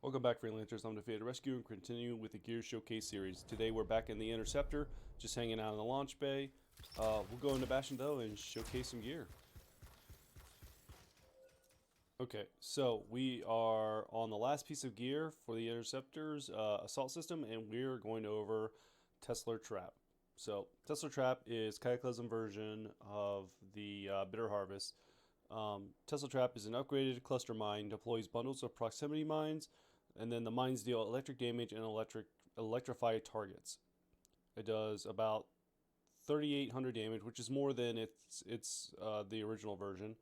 Welcome back, Freelancers. I'm Defeated Rescue and continue with the Gear Showcase series. Today we're back in the Interceptor, just hanging out in the launch bay. We'll go into Bastion though and showcase some gear. Okay, so we are on the last piece of gear for the Interceptor's assault system, and we're going over Tesilar Trap. So Tesilar Trap is Cataclysm version of the Bitter Harvest. Tesilar Trap is an upgraded cluster mine, deploys bundles of proximity mines, and then the mines deal electric damage and electrify targets. It does about 3,800 damage, which is more than the original version.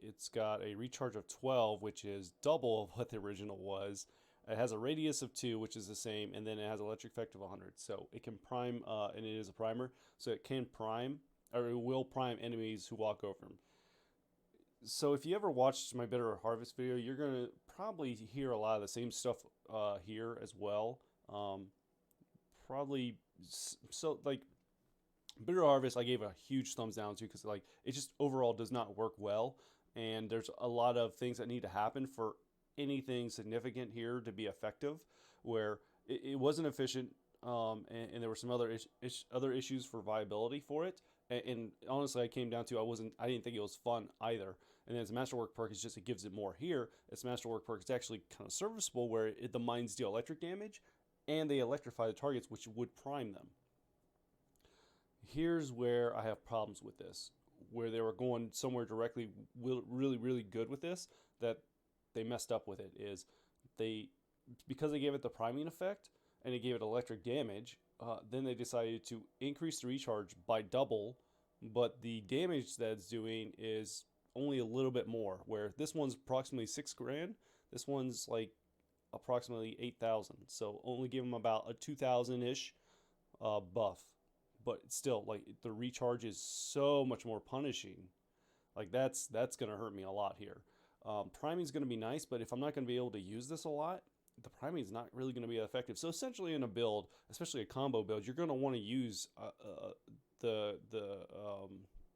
It's got a recharge of 12, which is double of what the original was. It has a radius of 2, which is the same, and then it has electric effect of 100. So it can prime, and it is a primer, so it can prime, or it will prime enemies who walk over them. So if you ever watched my Bitter Harvest video, you're going to probably hear a lot of the same stuff here as well. Probably, so like, Bitter Harvest I gave a huge thumbs down to because like it just overall does not work well. And there's a lot of things that need to happen for anything significant here to be effective, where it wasn't efficient. And there were some other issues for viability for it. And honestly, I came down to I didn't think it was fun either. And then its Masterwork perk is just it gives it more here. Its Masterwork perk is actually kind of serviceable, where the mines deal electric damage, and they electrify the targets, which would prime them. Here's where I have problems with this, where they were going somewhere directly really good with this, that they messed up with it. Is because they gave it the priming effect and it gave it electric damage, then they decided to increase the recharge by double, but the damage that it's doing is only a little bit more, where this one's approximately 6 grand, this one's like approximately 8,000, so only give them about a 2,000-ish buff, but still, like, the recharge is so much more punishing. Like, that's going to hurt me a lot here. Priming is going to be nice, but if I'm not going to be able to use this a lot, the priming is not really going to be effective. So essentially in a build, especially a combo build, you're going to want to use the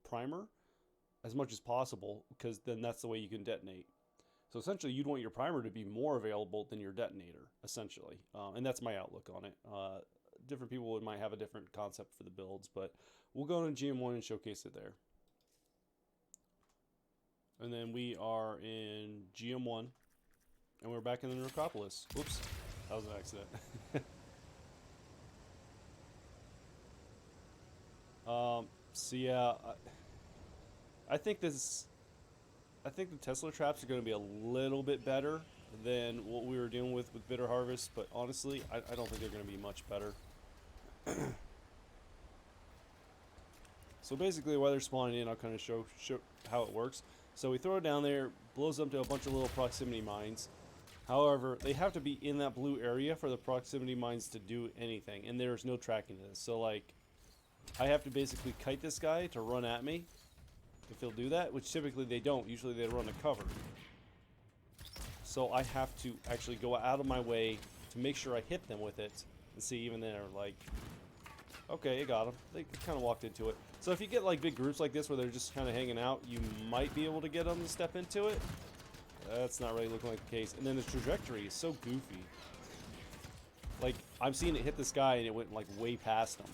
primer as much as possible, because then that's the way you can detonate. So essentially you'd want your primer to be more available than your detonator, essentially. And that's my outlook on it. Different people might have a different concept for the builds, but we'll go into GM1 and showcase it there. And then we are in GM1. And we're back in the necropolis. Whoops, that was an accident. So yeah, I think the Tesilar traps are going to be a little bit better than what we were dealing with Bitter Harvest, but honestly, I don't think they're going to be much better. So basically, while they're spawning in, I'll kind of show how it works. So we throw it down there, blows up to a bunch of little proximity mines. However, they have to be in that blue area for the proximity mines to do anything, and there's no tracking this. So, like, I have to basically kite this guy to run at me if he'll do that, which typically they don't. Usually they run to cover. So I have to actually go out of my way to make sure I hit them with it. And see, even they're like, okay, it got them. They kind of walked into it. So if you get, like, big groups like this where they're just kind of hanging out, you might be able to get them to step into it. That's not really looking like the case. And then the trajectory is so goofy. Like, I'm seeing it hit this guy and it went, like, way past him.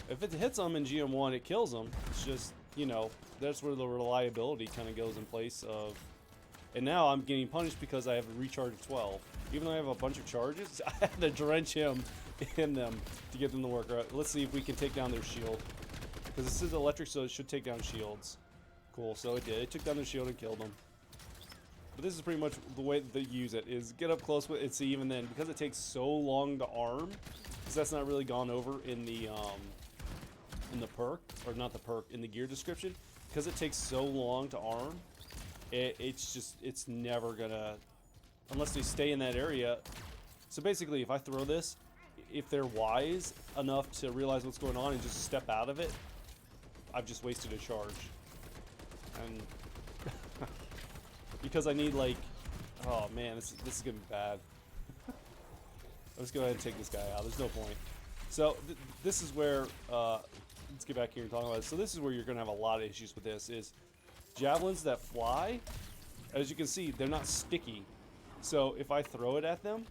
If it hits him in GM1, it kills him. It's just, you know, that's where the reliability kind of goes in place of... And now I'm getting punished because I have a recharge of 12. Even though I have a bunch of charges, I had to drench him in them to get them to work. Right, let's see if we can take down their shield. Because this is electric, so it should take down shields. Cool, so it did. It took down the shield and killed him. But this is pretty much the way that they use it, is get up close with it. See, even then, because it takes so long to arm, because that's not really gone over in the perk, or not the perk, in the gear description, because it takes so long to arm, it's never gonna, unless they stay in that area. So basically, if I throw this, if they're wise enough to realize what's going on and just step out of it, I've just wasted a charge. And because I need, like, oh man, this is gonna be bad. Let's go ahead and take this guy out. There's no point. So this is where let's get back here and talk about it. So this is where you're gonna have a lot of issues with this. Is javelins that fly as you can see, they're not sticky. So if I throw it at them,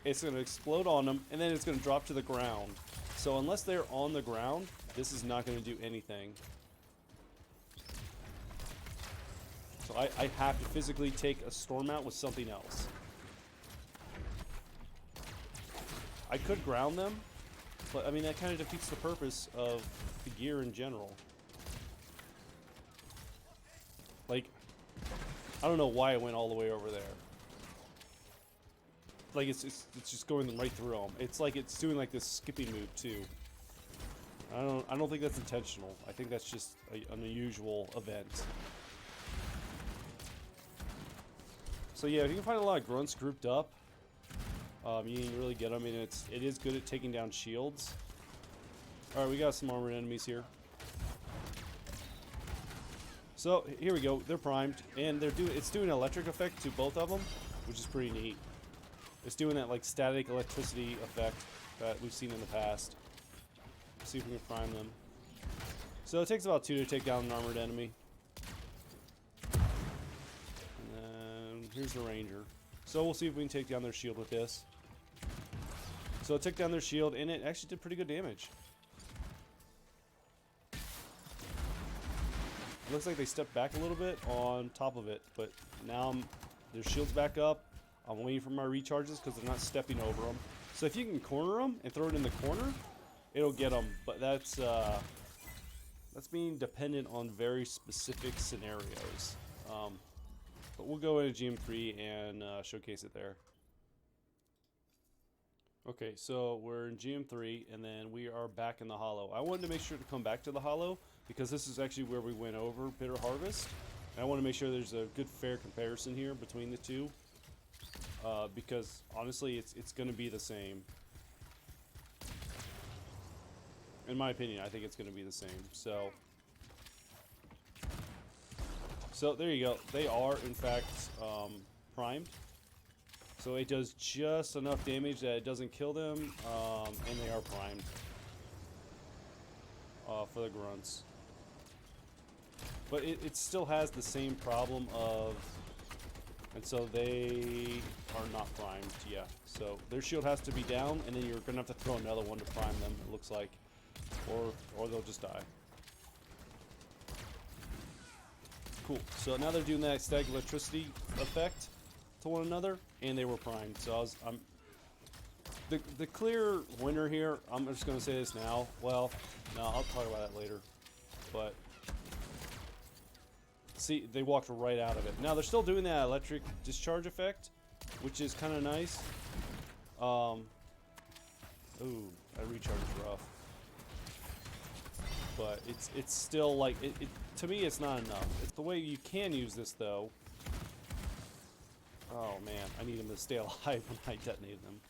it's going to explode on them, and then it's going to drop to the ground. So unless they're on the ground, this is not going to do anything. So I have to physically take a storm out with something else. I could ground them, but I mean that kind of defeats the purpose of the gear in general. Like, I don't know why it went all the way over there. Like it's just going right through them. It's like it's doing like this skipping move too. I don't think that's intentional. I think that's just an unusual event. So yeah, if you can find a lot of grunts grouped up, you can really get them, and it is good at taking down shields. All right, we got some armored enemies here. So here we go. They're primed, and it's doing an electric effect to both of them, which is pretty neat. It's doing that like static electricity effect that we've seen in the past. Let's see if we can prime them. So it takes about 2 to take down an armored enemy. And then here's the ranger. So we'll see if we can take down their shield with this. So it took down their shield, and it actually did pretty good damage. It looks like they stepped back a little bit on top of it, but now their shield's back up. I'm waiting for my recharges because they're not stepping over them. So if you can corner them and throw it in the corner, it'll get them. But that's being dependent on very specific scenarios. But we'll go into GM3 and showcase it there. Okay, so we're in GM3, and then we are back in the Hollow. I wanted to make sure to come back to the Hollow because this is actually where we went over Bitter Harvest. And I want to make sure there's a good fair comparison here between the two. Because honestly, it's going to be the same. In my opinion, I think it's going to be the same. So there you go. They are in fact primed. So it does just enough damage that it doesn't kill them, and they are primed for the grunts. But it still has the same problem of, and so they are not primed, yeah. So their shield has to be down, and then you're gonna have to throw another one to prime them, it looks like, or they'll just die. Cool. So now they're doing that static electricity effect to one another, and they were primed. So I'm the clear winner here. I'm just gonna say this now. Well, no, I'll talk about that later. But see, they walked right out of it. Now they're still doing that electric discharge effect, which is kind of nice. Ooh, that recharge is rough. But it's still like to me it's not enough. It's the way you can use this though. Oh man, I need them to stay alive when I detonate them.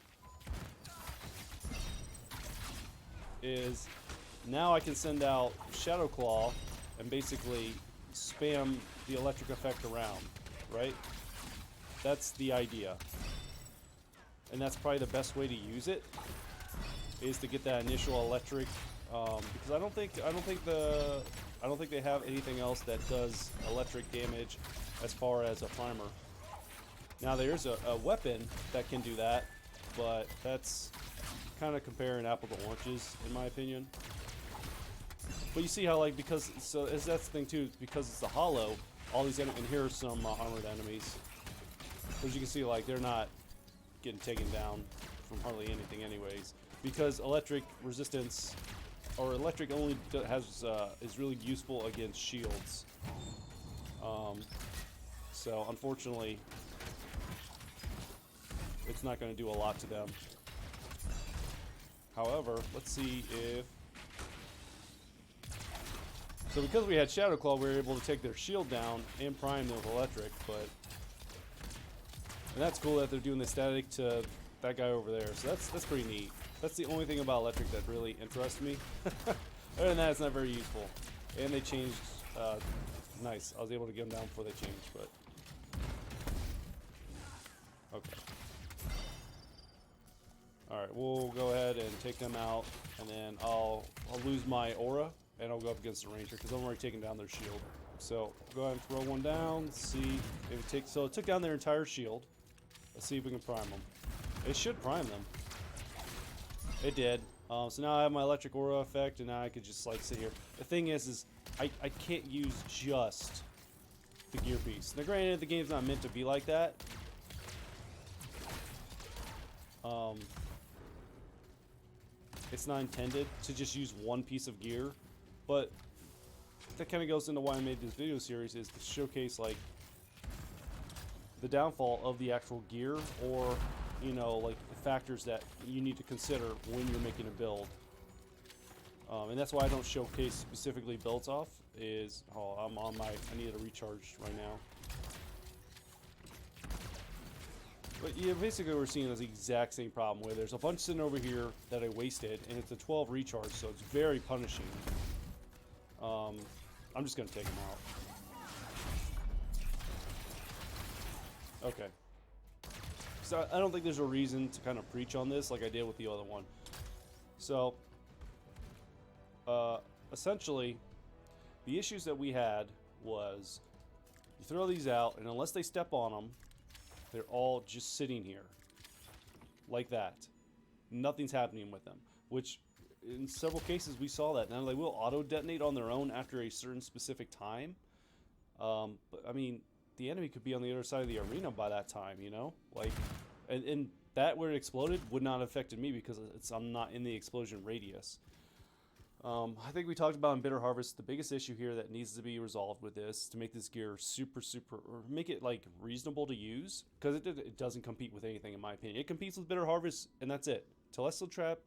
Is now I can send out Shadow Claw and basically spam the electric effect around, right? That's the idea. And that's probably the best way to use it, is to get that initial electric, because I don't think they have anything else that does electric damage as far as a primer. Now there's a weapon that can do that, but that's kind of comparing apple to oranges in my opinion. But you see how, like, because that's the thing too, because it's the Hollow, all these and here are some armored enemies. As you can see, like, they're not getting taken down from hardly anything anyways, because electric resistance, or electric only is really useful against shields. So unfortunately, it's not going to do a lot to them. However, let's see if... So because we had Shadow Claw, we were able to take their shield down and prime them with electric, but... And that's cool that they're doing the static to that guy over there, so that's pretty neat. That's the only thing about electric that really interests me. Other than that, it's not very useful. And they changed... nice, I was able to get them down before they changed, but... Okay. Alright, we'll go ahead and take them out, and then I'll lose my aura, and I'll go up against the ranger, because I'm already taking down their shield. So go ahead and throw one down. See if it takes. So it took down their entire shield. Let's see if we can prime them. It should prime them. It did. So now I have my electric aura effect, and now I could just like sit here. The thing is I can't use just the gear piece. Now, granted, the game's not meant to be like that. It's not intended to just use one piece of gear, but that kind of goes into why I made this video series, is to showcase like the downfall of the actual gear, or you know, like the factors that you need to consider when you're making a build. And that's why I don't showcase specifically builds off. Is I'm on my, I need to recharge right now. But yeah, basically we're seeing the exact same problem where there's a bunch sitting over here that I wasted, and it's a 12 recharge, so it's very punishing. I'm just gonna take them out. Okay. So I don't think there's a reason to kind of preach on this like I did with the other one. So, essentially, the issues that we had was you throw these out, and unless they step on them, they're all just sitting here like that. Nothing's happening with them, which in several cases we saw that. Now they will auto detonate on their own after a certain specific time. But I mean, the enemy could be on the other side of the arena by that time, you know? Like, and that where it exploded would not have affected me because I'm not in the explosion radius. I think we talked about in Bitter Harvest, the biggest issue here that needs to be resolved with this to make this gear super, or make it like reasonable to use, because it doesn't compete with anything in my opinion. It competes with Bitter Harvest, and that's it. Tesilar Trap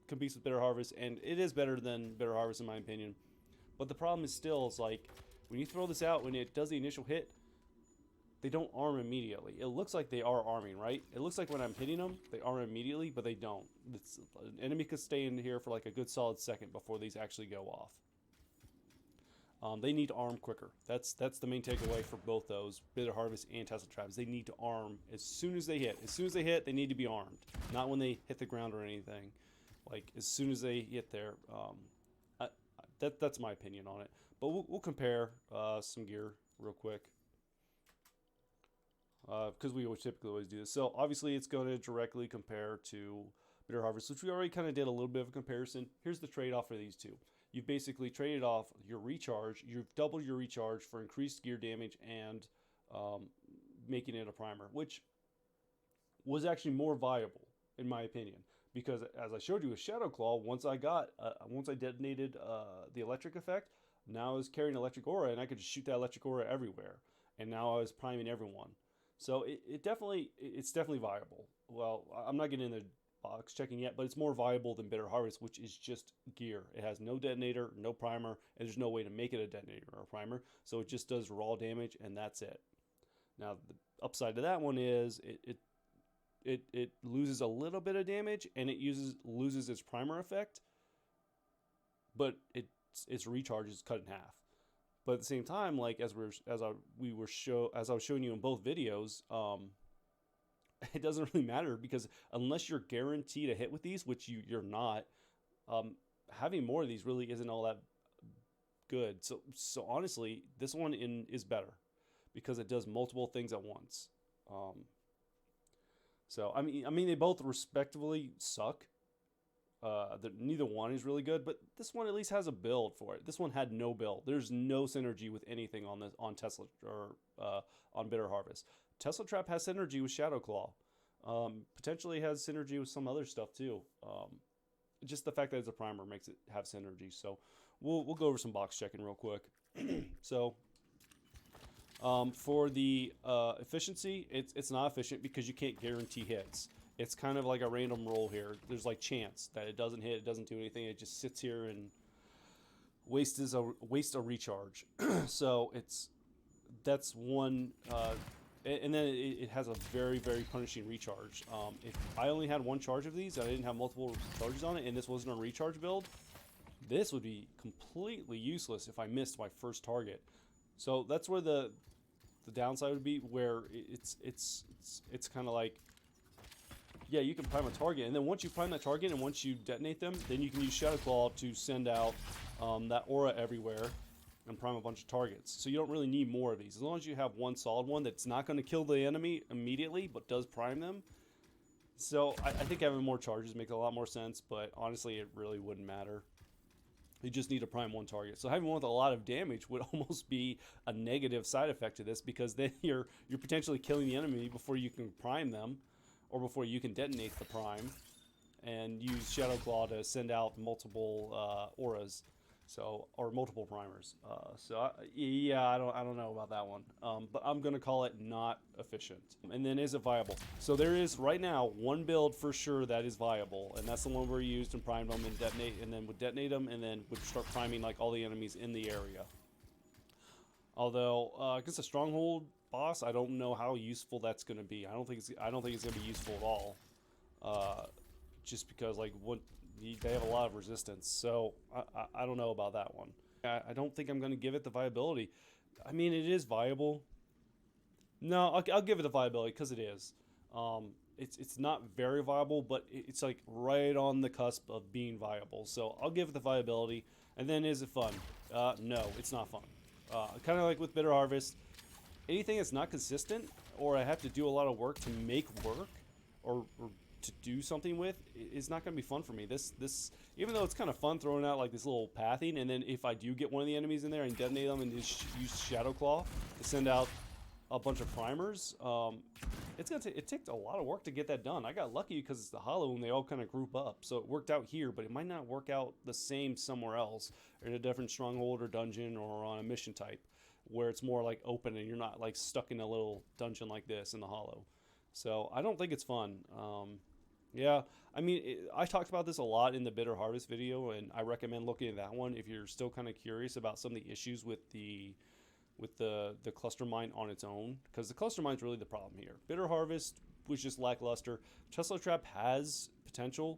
competes with Bitter Harvest, and it is better than Bitter Harvest in my opinion. But the problem is still, is like when you throw this out, when it does the initial hit, they don't arm immediately. It looks like they are arming, right? It looks like when I'm hitting them, they arm immediately, but they don't. An enemy could stay in here for like a good solid second before these actually go off. They need to arm quicker. That's the main takeaway for both those, Bitter Harvest and Tesilar Traps. They need to arm as soon as they hit. As soon as they hit, they need to be armed. Not when they hit the ground or anything. Like, as soon as they hit there. That's my opinion on it. But we'll compare some gear real quick. Because we typically always do this. So obviously it's going to directly compare to Bitter Harvest, which we already kind of did a little bit of a comparison. Here's the trade-off for these two. You've basically traded off your recharge. You've doubled your recharge for increased gear damage and making it a primer, which was actually more viable in my opinion. Because as I showed you with Shadow Claw, once I detonated the electric effect, now I was carrying electric aura, and I could just shoot that electric aura everywhere. And now I was priming everyone. So it's definitely viable. Well, I'm not getting into box checking yet, but it's more viable than Bitter Harvest, which is just gear. It has no detonator, no primer, and there's no way to make it a detonator or a primer. So it just does raw damage, and that's it. Now the upside to that one is it loses a little bit of damage, and it loses its primer effect, but its recharge is cut in half. But at the same time, like as I was showing you in both videos, it doesn't really matter, because unless you're guaranteed a hit with these, which you're not, having more of these really isn't all that good. So honestly, this one is better because it does multiple things at once. So I mean they both respectively suck. Neither one is really good, but this one at least has a build for it. This one had no build. There's no synergy with anything on Tesilar or on Bitter Harvest. Tesilar Trap has synergy with Shadow Claw. Potentially has synergy with some other stuff too. Just the fact that it's a primer makes it have synergy. So we'll go over some box checking real quick. So for the efficiency, it's not efficient because you can't guarantee hits. It's kind of like a random roll here. There's like chance that it doesn't hit, it doesn't do anything. It just sits here and wastes a recharge. So that's one. And then it has a very, very punishing recharge. If I only had one charge of these, I didn't have multiple charges on it, and this wasn't a recharge build, this would be completely useless if I missed my first target. So that's where the downside would be, where it's kind of like, yeah, you can prime a target, and then once you prime that target and once you detonate them, then you can use Shadow Claw to send out that aura everywhere, and prime a bunch of targets. So you don't really need more of these. As long as you have one solid one that's not going to kill the enemy immediately, but does prime them. So I think having more charges makes a lot more sense, but honestly, it really wouldn't matter. You just need to prime one target. So having one with a lot of damage would almost be a negative side effect to this, because then you're potentially killing the enemy before you can prime them, or before you can detonate the prime, and use Shadow Claw to send out multiple auras, or multiple primers. Yeah, I don't know about that one, but I'm gonna call it not efficient. And then, is it viable? So there is right now one build for sure that is viable, and that's the one where you used and primed them and detonate, and then would detonate them, and then would start priming like all the enemies in the area. Although against a stronghold boss, I don't know how useful that's going to be. I don't think it's going to be useful at all. Just because they have a lot of resistance, so I don't know about that one. I don't think I'm going to give it the viability. I mean, it is viable. No, I'll give it the viability because it is. It's not very viable, but it's like right on the cusp of being viable. So I'll give it the viability. And then, is it fun? No, it's not fun. Kind of like with Bitter Harvest, anything that's not consistent, or I have to do a lot of work to make work, or to do something with, is not going to be fun for me. This even though it's kind of fun throwing out like this little pathing, and then if I do get one of the enemies in there and detonate them and just use Shadow Claw to send out a bunch of primers, it takes a lot of work to get that done. I got lucky because it's the hollow and they all kind of group up, so it worked out here, but it might not work out the same somewhere else, or in a different stronghold or dungeon, or on a mission type where it's more like open and you're not like stuck in a little dungeon like this in the hollow. So I don't think it's fun. Yeah, I mean, I talked about this a lot in the Bitter Harvest video, and I recommend looking at that one if you're still kind of curious about some of the issues with the cluster mine on its own, because the cluster mine's really the problem here. Bitter Harvest was just lackluster. Tesilar Trap has potential.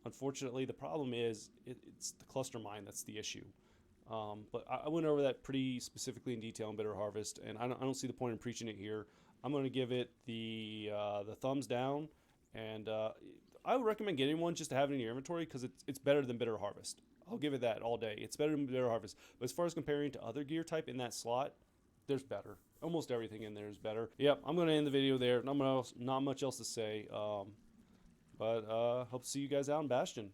Unfortunately, the problem is it's the cluster mine that's the issue. But I went over that pretty specifically in detail in Bitter Harvest, and I don't see the point in preaching it here. I'm going to give it the thumbs down, and I would recommend getting one just to have it in your inventory, because it's better than Bitter Harvest. I'll give it that all day. It's better than Bitter Harvest. But as far as comparing to other gear type in that slot, there's better. Almost everything in there is better. Yep, I'm going to end the video there. Not much else to say. But hope to see you guys out in Bastion.